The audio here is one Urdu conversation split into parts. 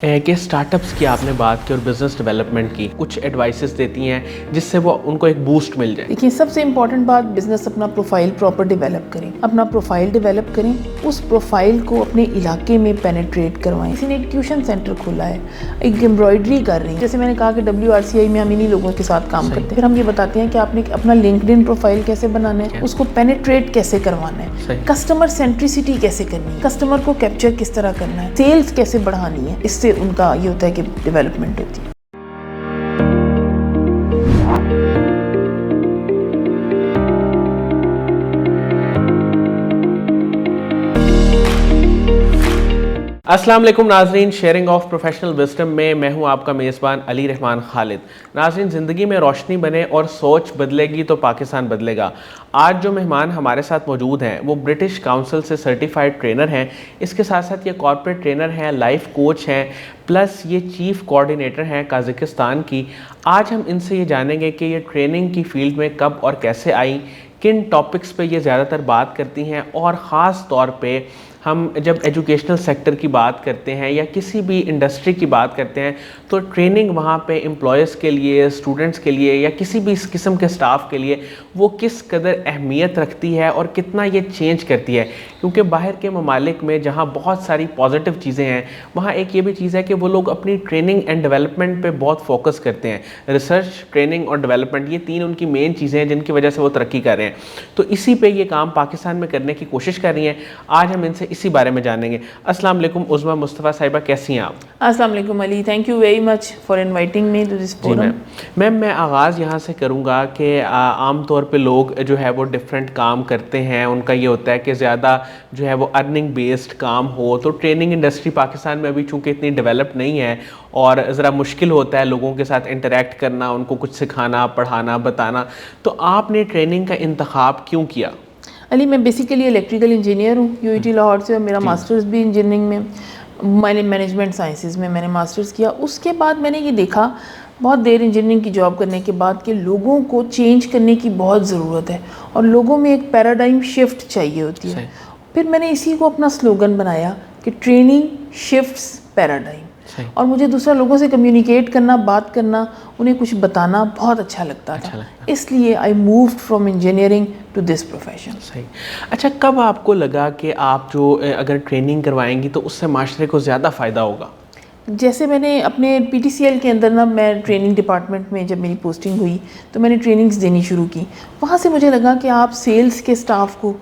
کہ اسٹارٹ اپس کی آپ نے بات کی اور بزنس ڈیولپمنٹ کی کچھ ایڈوائسز دیتی ہیں جس سے وہ ان کو ایک بوسٹ مل جائے. دیکھیے سب سے امپورٹنٹ بات بزنس اپنا پروفائل پراپر ڈیولپ کریں, اپنا پروفائل ڈیولپ کریں, اس پروفائل کو اپنے علاقے میں پینیٹریٹ کروائیں. کسی نے ایک ٹیوشن سینٹر کھولا ہے, ایک ایمبرائڈری کر رہی ہیں, جیسے میں نے کہا کہ WRCI میں ہم انہی لوگوں کے ساتھ کام کرتے ہیں. پھر ہم یہ بتاتے ہیں کہ آپ نے اپنا لنکڈ ان پروفائل کیسے بنانا ہے, اس کو پینیٹریٹ کیسے کروانا ہے, کسٹمر سینٹریسٹی کیسے کرنی ہے, کسٹمر کو کیپچر کس طرح کرنا ہے, سیلز کیسے بڑھانی ہے. اس سے ان کا یہ ہوتا ہے کہ ڈیولپمنٹ ہوتی ہے. السلام علیکم ناظرین, شیئرنگ آف پروفیشنل وزڈم میں میں ہوں آپ کا میزبان علی رحمان خالد. ناظرین, زندگی میں روشنی بنے اور سوچ بدلے گی تو پاکستان بدلے گا. آج جو مہمان ہمارے ساتھ موجود ہیں وہ برٹش کاؤنسل سے سرٹیفائڈ ٹرینر ہیں. اس کے ساتھ ساتھ یہ کارپوریٹ ٹرینر ہیں, لائف کوچ ہیں, پلس یہ چیف کوآرڈینیٹر ہیں قازقستان کی. آج ہم ان سے یہ جانیں گے کہ یہ ٹریننگ کی فیلڈ میں کب اور کیسے آئیں, کن ٹاپکس پہ یہ زیادہ تر بات کرتی ہیں, اور خاص طور پہ ہم جب ایجوکیشنل سیکٹر کی بات کرتے ہیں یا کسی بھی انڈسٹری کی بات کرتے ہیں تو ٹریننگ وہاں پہ امپلائیز کے لیے, اسٹوڈنٹس کے لیے یا کسی بھی اس قسم کے سٹاف کے لیے وہ کس قدر اہمیت رکھتی ہے اور کتنا یہ چینج کرتی ہے. کیونکہ باہر کے ممالک میں جہاں بہت ساری پازیٹیو چیزیں ہیں, وہاں ایک یہ بھی چیز ہے کہ وہ لوگ اپنی ٹریننگ اینڈ ڈیولپمنٹ پہ بہت فوکس کرتے ہیں. ریسرچ, ٹریننگ اور ڈیولپمنٹ, یہ تین ان کی مین چیزیں ہیں جن کی وجہ سے وہ ترقی کر رہے ہیں. تو اسی پہ یہ کام پاکستان میں کرنے کی کوشش کر رہی ہیں. آج ہم ان سے اسی بارے میں جانیں گے. السلام علیکم عظمیٰ مصطفیٰ صاحبہ, کیسی ہیں آپ؟ السلام علیکم Ali, thank you very much for inviting me to this forum. Ma'am میں آغاز یہاں سے کروں گا کہ عام طور پہ لوگ جو ہے وہ ڈفرینٹ کام کرتے ہیں. ان کا یہ ہوتا ہے کہ زیادہ جو ہے وہ ارننگ بیسڈ کام ہو. تو ٹریننگ انڈسٹری پاکستان میں ابھی چونکہ اتنی ڈیولپ نہیں ہے اور ذرا مشکل ہوتا ہے لوگوں کے ساتھ انٹریکٹ کرنا, ان کو کچھ سکھانا, پڑھانا, بتانا. تو آپ نے ٹریننگ کا انتخاب کیوں کیا؟ علی میں بیسیکلی الیکٹریکل انجینئر ہوں UET لاہور سے, اور میرا ماسٹرز بھی انجینئرنگ میں, مینجمنٹ سائنسز میں میں نے ماسٹرز کیا. اس کے بعد میں نے یہ دیکھا بہت دیر انجینئرنگ کی جاب کرنے کے بعد کہ لوگوں کو چینج کرنے کی بہت ضرورت ہے اور لوگوں میں ایک پیراڈائم شفٹ چاہیے ہوتی ہے. پھر میں نے اسی کو اپنا سلوگن بنایا کہ ٹریننگ شفٹس پیراڈائم. اور مجھے دوسرا لوگوں سے کمیونیکیٹ کرنا, بات کرنا, انہیں کچھ بتانا بہت اچھا لگتا تھا. اس لیے I moved from engineering to this profession. صحیح. اچھا, کب آپ کو لگا کہ آپ جو اگر ٹریننگ کروائیں گی تو اس سے معاشرے کو زیادہ فائدہ ہوگا؟ جیسے میں نے اپنے PTCL کے اندر میں ٹریننگ ڈپارٹمنٹ میں جب میری پوسٹنگ ہوئی تو میں نے ٹریننگز دینی شروع کی. وہاں سے مجھے لگا کہ آپ سیلز کے سٹاف کو,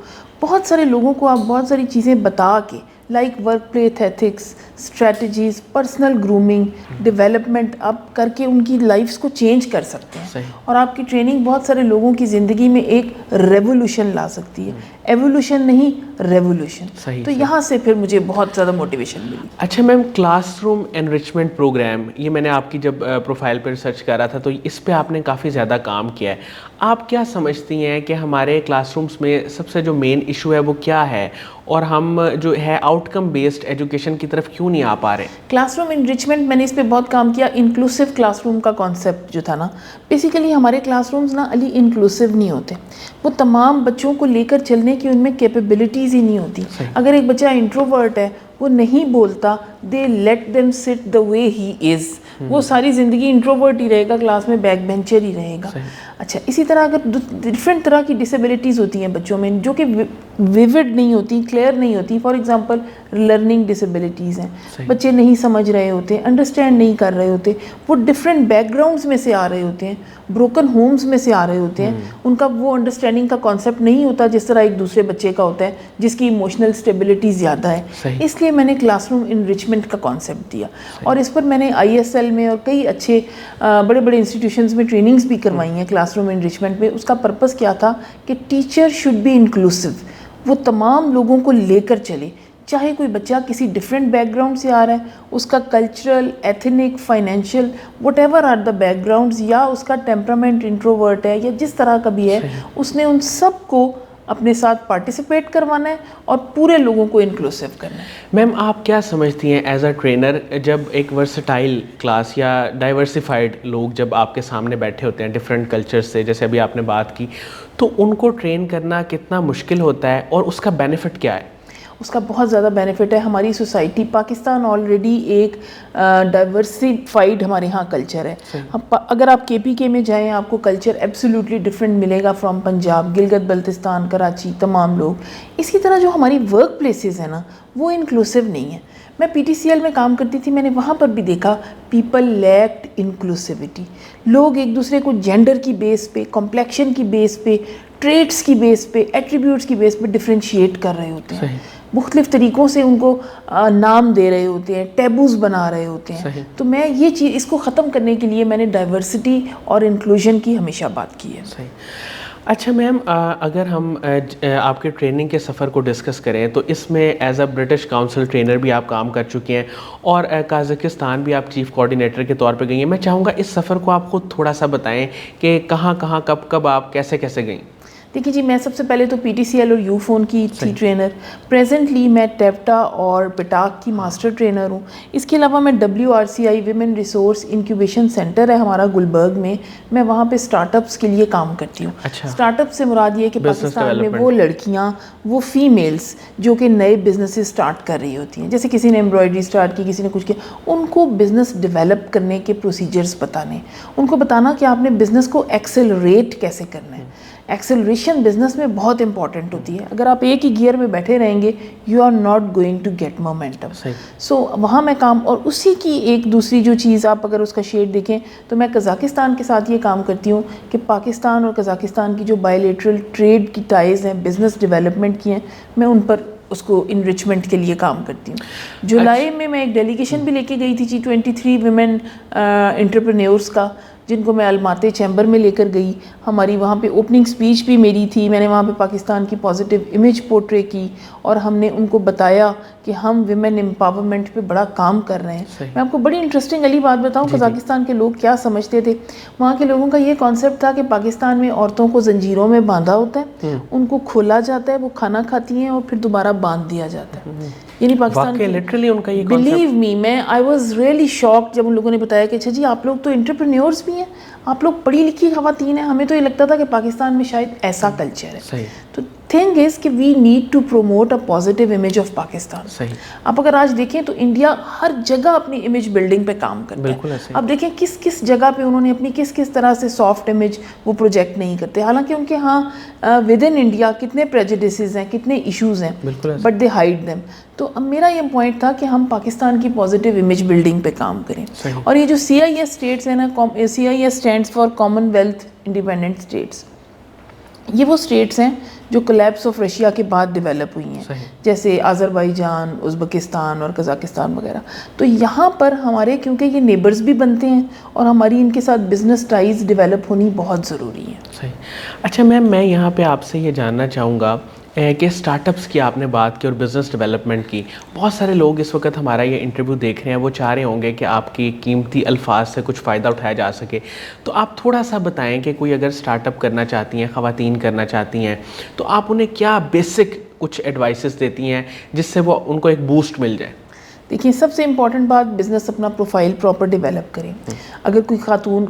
بہت سارے لوگوں کو آپ بہت ساری چیزیں بتا کے, like work place ethics, strategies, personal grooming, development آپ کر کے ان کی لائفز کو چینج کر سکتے ہیں. اور آپ کی ٹریننگ بہت سارے لوگوں کی زندگی میں ایک ریولوشن لا سکتی ہے, ایوولوشن نہیں ریولوشن. تو یہاں سے پھر مجھے بہت زیادہ موٹیویشن ملی. اچھا میم, کلاس روم انریچمنٹ پروگرام, یہ میں نے آپ کی جب پروفائل پہ ریسرچ کر رہا تھا تو اس پہ آپ نے کافی زیادہ کام کیا ہے. آپ کیا سمجھتی ہیں کہ ہمارے کلاس رومس میں سب سے جو مین ایشو ہے وہ کیا ہے, اور ہم جو ہے آؤٹ کم بیسڈ ایجوکیشن کی طرف کیوں نہیں آ پا رہے؟ کلاس روم انریچمنٹ میں نے اس پہ بہت کام کیا. انکلوسیو کلاس روم کا کانسیپٹ جو تھا نا, بیسیکلی ہمارے کلاس رومز نا علی انکلوسیو نہیں ہوتے. وہ تمام بچوں کو لے کر چلنے کی ان میں کیپیبلٹیز ہی نہیں ہوتی. اگر ایک بچہ انٹروورٹ ہے, وہ نہیں بولتا, دے لیٹ دیم سٹ دا وے ہی از, وہ ساری زندگی انٹروورٹ ہی رہے گا, کلاس میں بیک بینچر ہی رہے گا. اچھا, اسی طرح اگر ڈفرینٹ طرح کی ڈسیبلٹیز ہوتی ہیں بچوں میں جو کہ ویوڈ نہیں ہوتی, کلیئر نہیں ہوتی. فار ایگزامپل لرننگ ڈسیبلٹیز ہیں, بچے نہیں سمجھ رہے ہوتے, انڈرسٹینڈ نہیں کر رہے ہوتے, وہ ڈفرینٹ بیک گراؤنڈس میں سے آ رہے ہوتے ہیں, بروکن ہومز میں سے آ رہے ہوتے ہیں. ان کا وہ انڈرسٹینڈنگ کا کانسیپٹ نہیں ہوتا جس طرح ایک دوسرے بچے کا ہوتا ہے جس کی ایموشنل اسٹیبلٹی زیادہ ہے. اس لیے میں نے کلاس روم انریچمنٹ کا کانسیپٹ دیا, اور اس پر میں نے ISL میں اور کئی اچھے بڑے بڑے انسٹیٹیوشنز میں ٹریننگز بھی کروائی ہیں کلاس روم انریچمنٹ میں. اس کا پرپس کیا تھا کہ ٹیچر شوڈ بی انکلوسیو, وہ تمام لوگوں کو لے کر چلے, چاہے کوئی بچہ کسی ڈفرینٹ بیک گراؤنڈ سے آ رہا ہے, اس کا cultural, ethnic, financial, whatever are the backgrounds, یا اس کا ٹیمپرامنٹ انٹروورٹ ہے یا جس طرح کا بھی ہے, اس نے ان سب کو اپنے ساتھ پارٹیسپیٹ کروانا ہے اور پورے لوگوں کو انکلوسیو کرنا ہے. میم آپ کیا سمجھتی ہیں ایز اے ٹرینر, جب ایک ورسٹائل کلاس یا ڈائیورسیفائڈ لوگ جب آپ کے سامنے بیٹھے ہوتے ہیں ڈفرینٹ کلچر سے, جیسے ابھی آپ نے بات کی, تو ان کو ٹرین کرنا کتنا مشکل ہوتا ہے اور اس کا بینیفٹ کیا ہے؟ اس کا بہت زیادہ بینیفٹ ہے. ہماری سوسائٹی پاکستان آلریڈی ایک ڈائیورسفائڈ ہمارے ہاں کلچر ہے. اگر آپ KPK میں جائیں آپ کو کلچر ایبسلیوٹلی ڈفرینٹ ملے گا فرام پنجاب, گلگت بلتستان, کراچی, تمام لوگ. اسی طرح جو ہماری ورک پلیسز ہیں نا وہ انکلوسیو نہیں ہیں. میں PTCL میں کام کرتی تھی, میں نے وہاں پر بھی دیکھا پیپل لیکڈ انکلوسیوٹی. لوگ ایک دوسرے کو جینڈر کی بیس پہ, کمپلیکشن کی بیس پہ, ٹریٹس کی بیس پہ, ایٹریبیوٹس کی بیس پہ ڈفرینشیٹ کر رہے ہوتے ہیں. مختلف طریقوں سے ان کو نام دے رہے ہوتے ہیں, ٹیبوز بنا رہے ہوتے ہیں. تو میں یہ چیز اس کو ختم کرنے کے لیے میں نے ڈائیورسٹی اور انکلوژن کی ہمیشہ بات کی ہے. اچھا میم, اگر ہم آپ کے ٹریننگ کے سفر کو ڈسکس کریں تو اس میں as a British council trainer بھی آپ کام کر چکے ہیں اور قازقستان بھی آپ چیف کوآرڈینیٹر کے طور پہ گئی ہیں. میں چاہوں گا اس سفر کو آپ خود تھوڑا سا بتائیں کہ کہاں کہاں کب کب آپ کیسے کیسے گئیں. دیکھیے جی, میں سب سے پہلے تو PTCL اور یوفون کی تھی ٹرینر. پریزنٹلی میں ٹیپٹا اور پٹاک کی ماسٹر ٹرینر ہوں. اس کے علاوہ میں WRCI women resource incubation centre ہے ہمارا گلبرگ میں, میں وہاں پہ اسٹارٹ اپس کے لیے کام کرتی ہوں. اسٹارٹ اپ سے مراد یہ کہ پاکستان میں وہ لڑکیاں, وہ فیمیلز جو کہ نئے بزنسز اسٹارٹ کر رہی ہوتی ہیں, جیسے کسی نے ایمبرائڈری اسٹارٹ کی, کسی نے کچھ کیا, ان کو بزنس ڈیولپ کرنے کے پروسیجرز بتانے, ان کو بتانا کہ آپ نے بزنس کو ایکسلریٹ کیسے کرنا ہے. ایکسلریشن بزنس میں بہت امپورٹنٹ ہوتی ہے. اگر آپ ایک ہی گیئر میں بیٹھے رہیں گے you are not going to get momentum. So وہاں میں کام, اور اسی کی ایک دوسری جو چیز آپ اگر اس کا شیڈ دیکھیں تو میں قزاقستان کے ساتھ یہ کام کرتی ہوں کہ پاکستان اور قزاقستان کی جو بائیلیٹرل ٹریڈ کی ٹائز ہیں, بزنس ڈیولپمنٹ کی ہیں, میں ان پر اس کو انرچمنٹ کے لیے کام کرتی ہوں. جولائی میں ایک ڈیلیگیشن بھی لے کے گئی تھی G23 ویمن انٹرپرینیورس کا, جن کو میں الماتے چیمبر میں لے کر گئی. ہماری وہاں پہ اوپننگ سپیچ بھی میری تھی. میں نے وہاں پہ پاکستان کی پازیٹیو امیج پورٹرے کی اور ہم نے ان کو بتایا کہ ہم ویمن امپاورمنٹ پہ بڑا کام کر رہے ہیں. میں آپ کو بڑی انٹرسٹنگ علی بات بتاؤں, قزاقستان کے لوگ کیا سمجھتے تھے. وہاں کے لوگوں کا یہ کانسیپٹ تھا کہ پاکستان میں عورتوں کو زنجیروں میں باندھا ہوتا ہے, ان کو کھولا جاتا ہے, وہ کھانا کھاتی ہیں اور پھر دوبارہ باندھ دیا جاتا ہے. یعنی پاکستان لٹرلی ان کا یہ بلیو می, میں آئی واز ریئلی شاکڈ جب ان لوگوں نے بتایا کہ اچھا جی آپ لوگ تو انٹرپرینیورس بھی ہیں, آپ لوگ پڑھی لکھی خواتین ہیں. ہمیں تو یہ لگتا تھا کہ پاکستان میں شاید ایسا کلچر ہے. تو تھنگ از کہ we need to promote a positive image of Pakistan. آپ اگر آج دیکھیں تو انڈیا ہر جگہ اپنی امیج بلڈنگ پہ کام کرتا ہے. اب دیکھیں کس کس جگہ پہ انہوں نے اپنی کس کس طرح سے سافٹ امیج وہ پروجیکٹ نہیں کرتے, حالانکہ ان کے ہاں ود ان انڈیا کتنے پریجوڈسز ہیں, کتنے ایشوز ہیں, بٹ دے ہائڈ دیم. تو اب میرا یہ پوائنٹ تھا کہ ہم پاکستان کی پازیٹیو امیج بلڈنگ پہ کام کریں. اور یہ جو CIS اسٹیٹس ہیں نا, CIS stands for Commonwealth Independent States, یہ وہ اسٹیٹس ہیں جو کولیپس آف رشیا کے بعد ڈیولپ ہوئی ہیں, جیسے آذربائیجان, ازبکستان اور قزاقستان وغیرہ. تو یہاں پر ہمارے کیونکہ یہ نیبرز بھی بنتے ہیں اور ہماری ان کے ساتھ بزنس ٹائز ڈیولپ ہونی بہت ضروری ہے. اچھا میم, میں یہاں پہ آپ سے یہ جاننا چاہوں گا کہ اسٹارٹ اپس کی آپ نے بات کی اور بزنس ڈیولپمنٹ کی. بہت سارے لوگ اس وقت ہمارا یہ انٹرویو دیکھ رہے ہیں, وہ چاہ رہے ہوں گے کہ آپ کی قیمتی الفاظ سے کچھ فائدہ اٹھایا جا سکے. تو آپ تھوڑا سا بتائیں کہ کوئی اگر اسٹارٹ اپ کرنا چاہتی ہیں, خواتین کرنا چاہتی ہیں, تو آپ انہیں کیا بیسک کچھ ایڈوائسز دیتی ہیں جس سے وہ ان کو ایک بوسٹ مل جائے. دیکھیے سب سے امپورٹنٹ بات, بزنس اپنا پروفائل پراپر ڈیولپ کریں. اگر کوئی خاتون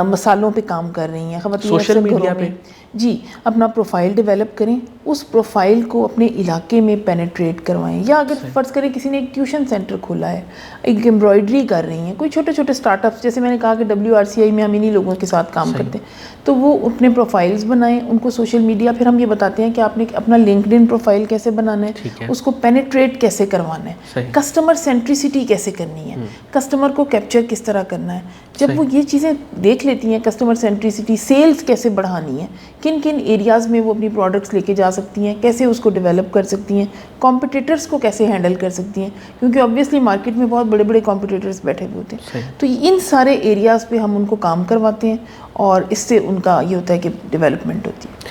مسالوں پہ کام کر رہی ہیں, خواتین سوشل میڈیا پہ جی اپنا پروفائل ڈیولپ کریں, اس پروفائل کو اپنے علاقے میں پینیٹریٹ کروائیں. یا اگر فرض کریں کسی نے ایک ٹیوشن سینٹر کھولا ہے, ایک ایمبرائڈری کر رہی ہیں, کوئی چھوٹے چھوٹے اسٹارٹ اپس, جیسے میں نے کہا کہ WRCI میں ہم انہی لوگوں کے ساتھ کام کرتے ہیں, تو وہ اپنے پروفائلز بنائیں, ان کو سوشل میڈیا, پھر ہم یہ بتاتے ہیں کہ آپ نے اپنا لنکڈ ان پروفائل کیسے بنانا ہے, اس کو پینیٹریٹ کیسے کروانا ہے, کسٹمر سینٹریسٹی کیسے کرنی ہے, کسٹمر کو کیپچر کس طرح کرنا ہے. جب وہ یہ چیزیں دیکھ لیتی ہیں, کسٹمر سینٹریسٹی, سیلز کیسے بڑھانی ہے, کن کن ایریاز میں وہ اپنی پروڈکٹس لے کے جا سکتی ہیں, کیسے اس کو ڈیولپ کر سکتی ہیں, کمپٹیٹرز کو کیسے ہینڈل کر سکتی ہیں, کیونکہ آبویسلی مارکیٹ میں بہت بڑے بڑے کمپٹیٹرز بیٹھے ہوئے ہوتے ہیں. تو ان سارے ایریاز پہ ہم ان کو کام کرواتے ہیں اور اس سے ان کا یہ ہوتا ہے کہ ڈیولپمنٹ ہوتی ہے.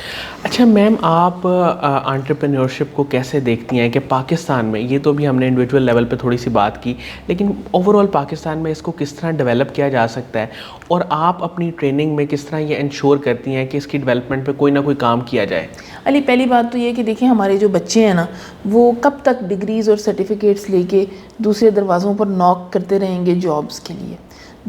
اچھا میم, آپ انٹرپرینیورشپ کو کیسے دیکھتی ہیں کہ پاکستان میں, یہ تو بھی ہم نے انڈیویجول لیول پہ تھوڑی سی بات کی, لیکن اوور آل پاکستان میں اس کو کس طرح ڈیولپ کیا جا سکتا ہے, اور آپ اپنی ٹریننگ میں کس طرح یہ انشور کرتی ہیں کہ اس کی ڈیولپمنٹ پہ کوئی نہ کوئی کام کیا جائے. علی پہلی بات تو یہ کہ دیکھیں ہمارے جو بچے ہیں نا, وہ کب تک ڈگریز اور سرٹیفکیٹس لے کے دوسرے دروازوں پر ناک کرتے رہیں گے جابس کے لیے.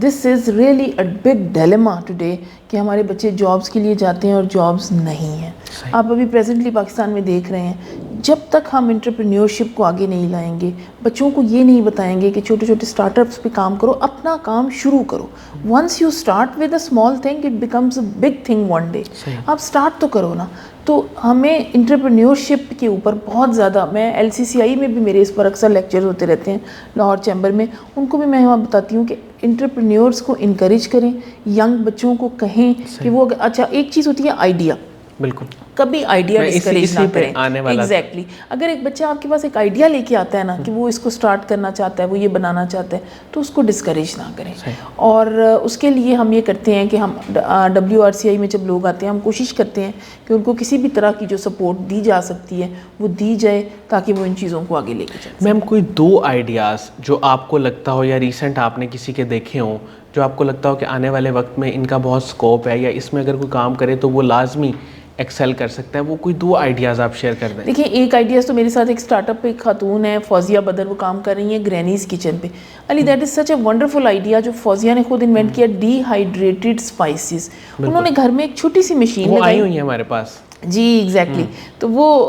This is really a big dilemma today کہ ہمارے بچے جابس کے لیے جاتے ہیں اور جابس نہیں ہیں. آپ ابھی پریزنٹلی پاکستان میں دیکھ رہے ہیں جب تک ہم انٹرپرینیورشپ کو آگے نہیں لائیں گے, بچوں کو یہ نہیں بتائیں گے کہ چھوٹے چھوٹے اسٹارٹ اپس پہ کام کرو, اپنا کام شروع کرو. Once you start with a small thing it becomes a big thing one day. آپ اسٹارٹ تو کرو نا. تو ہمیں انٹرپرینیورشپ کے اوپر بہت زیادہ, میں LCCI میں بھی میرے اس پر اکثر لیکچر ہوتے رہتے ہیں لاہور چیمبر میں, ان کو بھی میں وہاں بتاتی ہوں کہ انٹرپرینیورس کو انکریج کریں, ینگ بچوں کو کہیں کہ وہ, اچھا ایک چیز ہوتی ہے آئیڈیا, بالکل کبھی آئیڈیا ڈسکریج نہ کریں. ایگزیکٹلی, اگر ایک بچہ آپ کے پاس ایک آئیڈیا لے کے آتا ہے نا کہ وہ اس کو سٹارٹ کرنا چاہتا ہے, وہ یہ بنانا چاہتا ہے, تو اس کو ڈسکریج نہ کریں. اور اس کے لیے ہم یہ کرتے ہیں کہ ہم WRCI میں جب لوگ آتے ہیں ہم کوشش کرتے ہیں کہ ان کو کسی بھی طرح کی جو سپورٹ دی جا سکتی ہے وہ دی جائے تاکہ وہ ان چیزوں کو آگے لے کے چلیں. میم کوئی 2 آئیڈیاز جو آپ کو لگتا ہو یا ریسنٹ آپ نے کسی کے دیکھے ہوں جو آپ کو لگتا ہو کہ آنے والے وقت میں ان کا بہت اسکوپ ہے یا اس میں اگر کوئی کام کرے تو وہ لازمی ایکسل کر سکتا ہے, وہ کوئی 2 آئیڈیاز آپ شیئر کر دیں. دیکھیں ایک آئیڈیاز تو میرے ساتھ ایک اسٹارٹ اپ پہ ایک خاتون ہے فوزیہ بدر, وہ کام کر رہی ہیں گرینیز کچن پہ. Ali that is such a wonderful idea جو فوزیہ نے خود انوینٹ کیا, ڈی ہائیڈریٹڈ اسپائسز. انہوں نے گھر میں ایک چھوٹی سی مشین وہ آئی ہوئی ہے ہمارے پاس. جی ایگزیکٹلی. تو وہ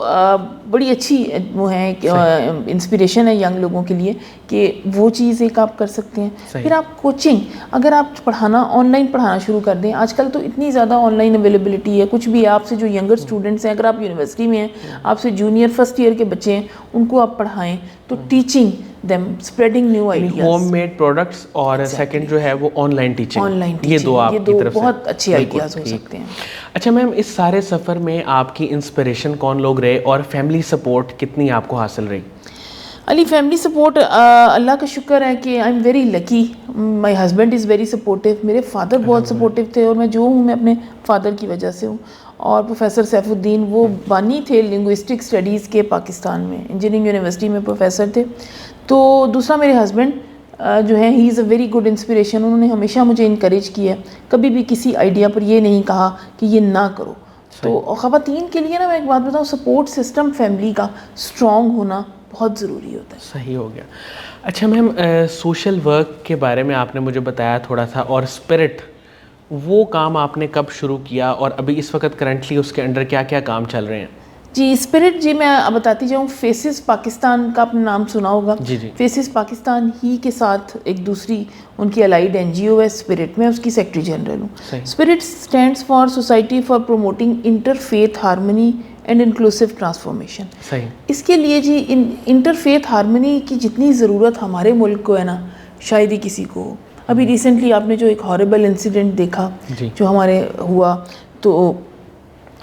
بڑی اچھی وہ ہے انسپریشن ہے ینگ لوگوں کے لیے کہ وہ چیز ایک آپ کر سکتے ہیں. پھر آپ کوچنگ, اگر آپ پڑھانا آن لائن پڑھانا شروع کر دیں, آج کل تو اتنی زیادہ آن لائن اویلیبلٹی ہے, کچھ بھی آپ سے جو ینگر اسٹوڈنٹس ہیں, اگر آپ یونیورسٹی میں ہیں, آپ سے جونیئر فرسٹ ایئر کے بچے ہیں, ان کو آپ پڑھائیں تو teaching them, spreading new ideas, home made products, اور سیکنڈ جو ہے وہ آن لائن ٹیچنگ. یہ 2 آپ کی طرف سے بہت اچھے آئیڈیاز ہو سکتے ہیں. اچھا میم, اس سارے سفر میں آپ کی انسپریشن کون لوگ رہے اور فیملی سپورٹ کتنی آپ کو حاصل رہی؟ علی فیملی سپورٹ اللہ کا شکر ہے کہ I am very lucky. My husband is very supportive. میرے فادر بہت سپورٹیو تھے اور میں جو ہوں میں اپنے فادر کی وجہ سے ہوں. اور پروفیسر سیف الدین وہ بانی تھے لنگوسٹک اسٹڈیز کے پاکستان میں, انجینئرنگ یونیورسٹی میں پروفیسر تھے. تو دوسرا میرے ہسبینڈ جو ہیں ہی از اے ویری گڈ انسپریشن. انہوں نے ہمیشہ مجھے انکریج کیا, کبھی بھی کسی آئیڈیا پر یہ نہیں کہا کہ یہ نہ کرو. تو خواتین کے لیے نا میں ایک بات بتاؤں, سپورٹ سسٹم فیملی کا اسٹرانگ ہونا بہت ضروری ہوتا ہے. صحیح ہو گیا. اچھا میم, سوشل ورک کے بارے میں آپ نے مجھے بتایا تھوڑا سا, اور اسپرٹ, وہ کام آپ نے کب شروع کیا اور ابھی اس وقت کرنٹلی اس کے انڈر کیا کیا کام چل رہے ہیں؟ جی اسپرٹ, جی میں بتاتی جاؤں, فیسز پاکستان کا آپ نے نام سنا ہوگا. جی جی. فیسز پاکستان ہی کے ساتھ ایک دوسری ان کی الائیڈ NGO ہے اسپرٹ, میں اس کی سیکٹری جنرل ہوں. Spirit stands for society for promoting interfaith harmony and inclusive transformation. صحیح. اس کے لیے جی انٹر فیتھ ہارمنی کی جتنی ضرورت ہمارے ملک کو ہے نا, شاید ہی کسی کو. ابھی ریسنٹلی آپ نے جو ایک ہارریبل انسیڈنٹ دیکھا جو ہمارے ہوا, تو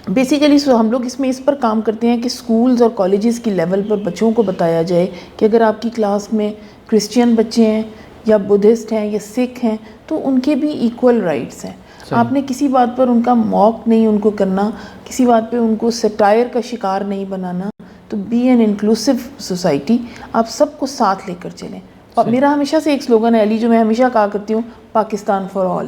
بیسیکلی ہم لوگ اس میں اس پر کام کرتے ہیں کہ اسکولز اور کالجز کی لیول پر بچوں کو بتایا جائے کہ اگر آپ کی کلاس میں کرسچین بچے ہیں یا بدھسٹ ہیں یا سکھ ہیں تو ان کے بھی ایکول رائٹس ہیں. آپ نے کسی بات پر ان کا موک نہیں ان کو کرنا, کسی بات پہ ان کو سٹائر کا شکار نہیں بنانا. تو بی این انکلوسیو سوسائٹی, آپ سب کو ساتھ لے کر چلیں. میرا ہمیشہ سے ایک سلوگن ہے علی جو میں ہمیشہ کہا کرتی ہوں, پاکستان فار آل.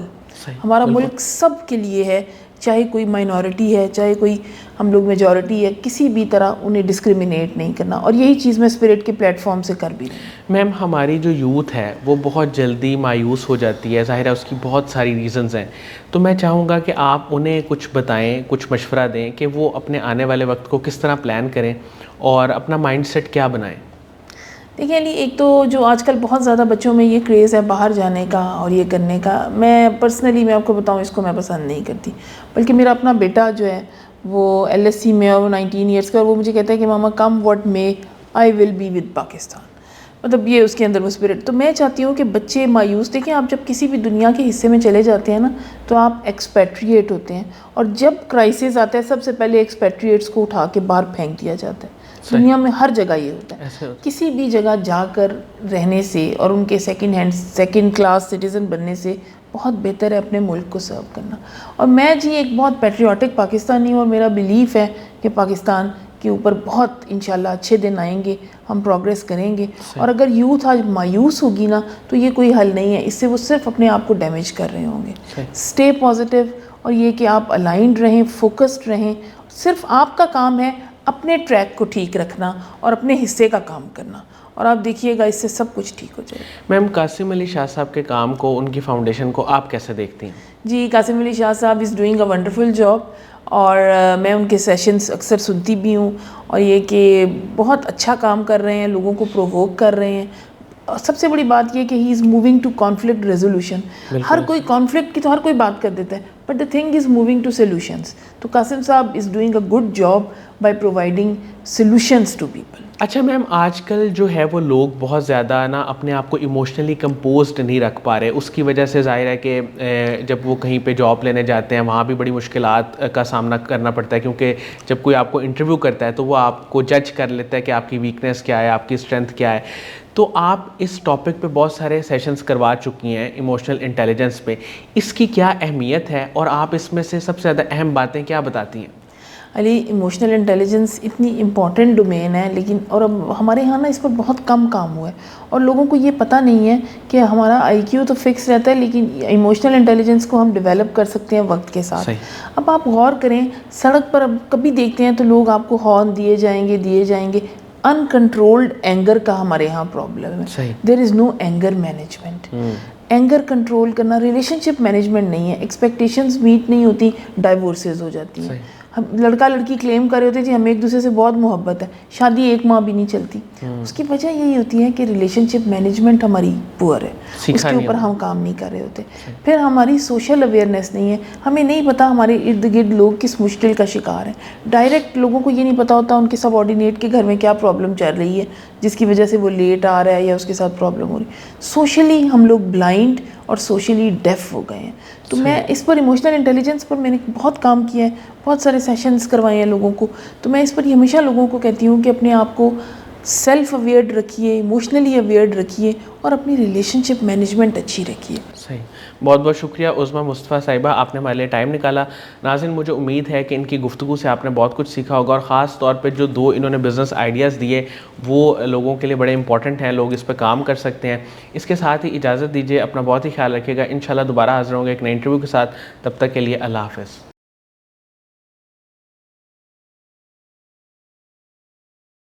ہمارا ملک سب کے لیے ہے, چاہے کوئی مائنورٹی ہے چاہے کوئی ہم لوگ میجورٹی ہے, کسی بھی طرح انہیں ڈسکریمنیٹ نہیں کرنا. اور یہی چیز میں اسپرٹ کے پلیٹ فارم سے کر بھی رہی ہوں. میم ہماری جو یوتھ ہے وہ بہت جلدی مایوس ہو جاتی ہے, ظاہر ہے اس کی بہت ساری ریزنز ہیں. تو میں چاہوں گا کہ آپ انہیں کچھ بتائیں, کچھ مشورہ دیں کہ وہ اپنے آنے والے وقت کو کس طرح پلان کریں اور اپنا مائنڈ سیٹ کیا بنائیں. دیکھیں علی, ایک تو جو آج کل بہت زیادہ بچوں میں یہ کریز ہے باہر جانے کا اور یہ کرنے کا, میں پرسنلی میں آپ کو بتاؤں اس کو میں پسند نہیں کرتی. بلکہ میرا اپنا بیٹا جو ہے وہ LSC میں اور وہ 19 ایئرس کا, اور وہ مجھے کہتا ہے کہ ماما come what may I will be with Pakistan. مطلب یہ اس کے اندر وہ اسپرٹ. تو میں چاہتی ہوں کہ بچے مایوس, دیکھیں آپ جب کسی بھی دنیا کے حصے میں چلے جاتے ہیں نا تو آپ ایکسپیٹریٹ ہوتے ہیں, اور جب کرائسس آتا ہے سب سے پہلے ایکسپیٹریٹس کو اٹھا کے باہر پھینک دیا جاتا ہے. دنیا میں ہر جگہ یہ ہوتا ہے. کسی بھی جگہ جا کر رہنے سے اور ان کے سیکنڈ کلاس سٹیزن بننے سے بہت بہتر ہے اپنے ملک کو سرو کرنا. اور میں جی ایک بہت پیٹریوٹک پاکستانی ہوں, اور میرا بلیف ہے کہ پاکستان کے اوپر بہت انشاءاللہ اچھے دن آئیں گے, ہم پروگریس کریں گے. اور اگر یوتھ آج مایوس ہوگی نا تو یہ کوئی حل نہیں ہے, اس سے وہ صرف اپنے آپ کو ڈیمیج کر رہے ہوں گے. اسٹے پازیٹیو, اور یہ کہ آپ الائنڈ رہیں, فوکسڈ رہیں. صرف آپ کا کام ہے اپنے ٹریک کو ٹھیک رکھنا اور اپنے حصے کا کام کرنا, اور آپ دیکھیے گا اس سے سب کچھ ٹھیک ہو جائے. میم قاسم علی شاہ صاحب کے کام کو, ان کی فاؤنڈیشن کو آپ کیسے دیکھتی ہیں؟ جی قاسم علی شاہ صاحب is doing a wonderful job, اور میں ان کے سیشنز اکثر سنتی بھی ہوں, اور یہ کہ بہت اچھا کام کر رہے ہیں, لوگوں کو پرووک کر رہے ہیں. سب سے بڑی بات یہ کہ he is moving to conflict resolution. ہر کوئی کانفلکٹ کی تو ہر کوئی بات کر دیتا ہے, but the thing is moving to solutions. تو قاسم صاحب is doing a good job by providing solutions to people. اچھا میم, آج کل جو ہے وہ لوگ بہت زیادہ نا اپنے آپ کو ایموشنلی کمپوزڈ نہیں رکھ پا رہے. اس کی وجہ سے ظاہر ہے کہ جب وہ کہیں پہ جاب لینے جاتے ہیں وہاں بھی بڑی مشکلات کا سامنا کرنا پڑتا ہے, کیونکہ جب کوئی آپ کو انٹرویو کرتا ہے تو وہ آپ کو جج کر لیتا ہے کہ آپ کی ویکنیس کیا ہے, آپ کی اسٹرینتھ کیا ہے. تو آپ اس ٹاپک پہ بہت سارے سیشنز کروا چکی ہیں ایموشنل انٹیلیجنس پہ. اس کی کیا اہمیت ہے اور آپ اس میں سے سب سے زیادہ اہم باتیں کیا بتاتی ہیں؟ علی, ایموشنل انٹیلیجنس اتنی امپورٹنٹ ڈومین ہے, لیکن اور اب ہمارے یہاں نا اس پر بہت کم کام ہوا ہے, اور لوگوں کو یہ پتہ نہیں ہے کہ ہمارا آئی کیو تو فکس رہتا ہے, لیکن ایموشنل انٹیلیجنس کو ہم ڈیولپ کر سکتے ہیں وقت کے ساتھ. اب آپ غور کریں, سڑک پر اب کبھی دیکھتے ہیں تو لوگ آپ کو ہارن دیے جائیں گے. انکنٹرولڈ اینگر کا ہمارے یہاں پرابلم ہے. دیر از نو اینگر مینجمنٹ. اینگر کنٹرول کرنا, ریلیشن شپ مینجمنٹ نہیں ہے, ایکسپیکٹیشنز میٹ نہیں ہوتی, ڈائیورسز ہو جاتی ہیں. لڑکا لڑکی کلیم کر رہے ہوتے جی ہمیں ایک دوسرے سے بہت محبت ہے, شادی 1 ماہ بھی نہیں چلتی. اس کی وجہ یہی ہوتی ہے کہ ریلیشن شپ مینجمنٹ ہماری پور ہے, اس کے اوپر ہم کام نہیں کر رہے ہوتے. پھر ہماری سوشل اویئرنیس نہیں ہے, ہمیں نہیں پتا ہمارے ارد گرد لوگ کس مشکل کا شکار ہیں. ڈائریکٹ لوگوں کو یہ نہیں پتا ہوتا ان کے سب آرڈینیٹ کے گھر میں کیا پرابلم چل رہی ہے جس کی وجہ سے وہ لیٹ آ رہا ہے یا اس کے ساتھ پرابلم ہو رہی ہے. سوشلی ہم لوگ بلائنڈ اور سوشلی ڈیف ہو گئے ہیں. تو میں اس پر ایموشنل انٹیلیجنس پر میں نے بہت کام کیا ہے, بہت سارے سیشنز کروائے ہیں لوگوں کو. تو میں اس پر ہمیشہ لوگوں کو کہتی ہوں کہ اپنے آپ کو سیلف اویئرڈ رکھیے, ایموشنلی اویئرڈ رکھیے, اور اپنی ریلیشن شپ مینجمنٹ اچھی رکھیے. صحیح, بہت بہت شکریہ عظمیٰ مصطفیٰ صاحبہ, آپ نے ہمارے لیے ٹائم نکالا. ناظرین, مجھے امید ہے کہ ان کی گفتگو سے آپ نے بہت کچھ سیکھا ہوگا, اور خاص طور پہ جو 2 انہوں نے بزنس آئیڈیاز دیے وہ لوگوں کے لیے بڑے امپورٹنٹ ہیں, لوگ اس پہ کام کر سکتے ہیں. اس کے ساتھ ہی اجازت دیجیے, اپنا بہت ہی خیال رکھیے گا. انشاءاللہ دوبارہ حاضر ہوں گے ایک نئے انٹرویو کے ساتھ. تب تک کے لیے اللہ حافظ.